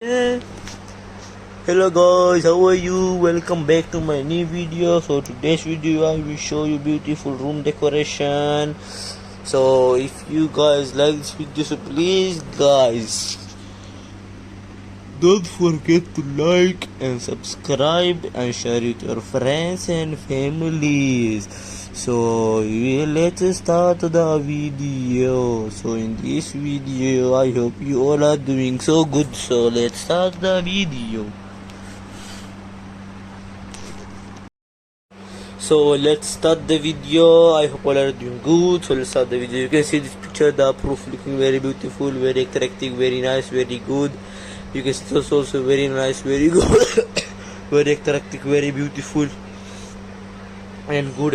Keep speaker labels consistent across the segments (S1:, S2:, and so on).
S1: Hello guys, how are you? Welcome back to my new video. So today's video I will show you beautiful room decoration. So if you guys like this video, so please guys don't forget to like and subscribe and share it with your friends and families. So let's start the video. So in this video I hope you all are doing so good. So let's start the video. So let's start the video. I hope all are doing good. So let's start the video. You can see this picture, the proof looking very beautiful, very attractive, very nice, very good. You can see it's also very nice, very good, very attractive, very beautiful, and good,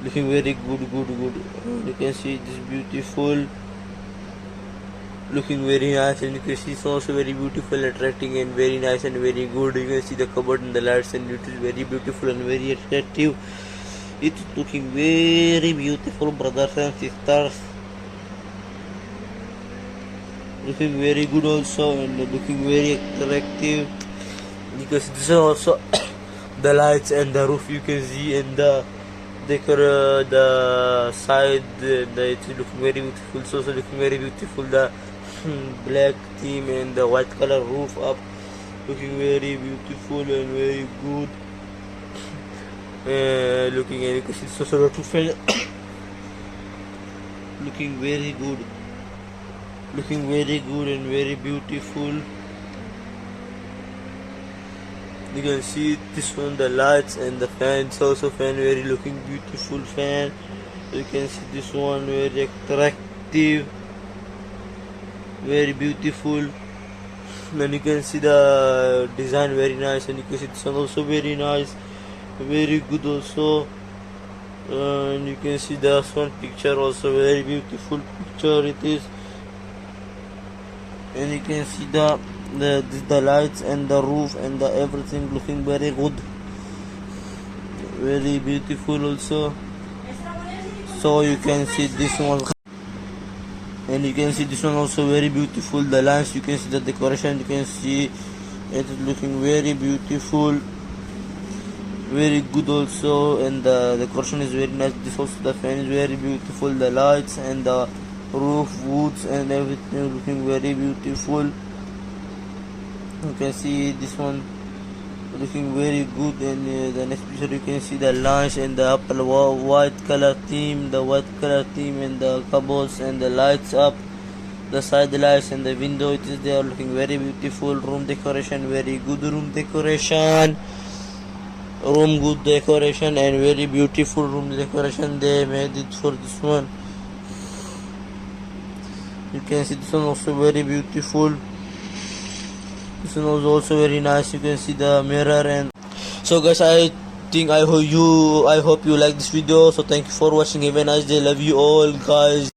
S1: looking very good. You can see this beautiful, looking very nice, and you can see it's also very beautiful, attracting, and very nice and very good. You can see the cupboard and the lights, and it is very beautiful and very attractive. It's looking very beautiful, brothers and sisters. Looking very good also, and looking very attractive. You can see this is also the lights and the roof. You can see, and the decor, the side, it's looking very beautiful. It's also looking very beautiful. The black theme and the white color roof up, looking very beautiful and very good. Looking, and you can see it's also the two fans. Looking very good. Looking very good and very beautiful. You can see this one, the lights and the fans, also fan, very looking beautiful fan. You can see this one, very attractive, very beautiful. And you can see the design, very nice, and you can see this one also very nice, very good also. And you can see the one picture also, very beautiful picture it is. And you can see the lights and the roof and the everything looking very good, very beautiful also. So you can see this one, and you can see this one also very beautiful. The lines, you can see the decoration, you can see it is looking very beautiful, very good also, and the decoration is very nice. This also, the fan is very beautiful, the lights and the roof, woods and everything looking very beautiful. You can see this one looking very good, and the next picture you can see the lines and the apple white color theme, and the cupboards and the lights up, the side lights and the window, it is there looking very beautiful. Room decoration, very good room decoration, good decoration and very beautiful room decoration they made it for this one. You can see this one also very beautiful. This one was also very nice. You can see the mirror. And so guys, I hope you like this video. So thank you for watching. Have a nice day. Love you all guys.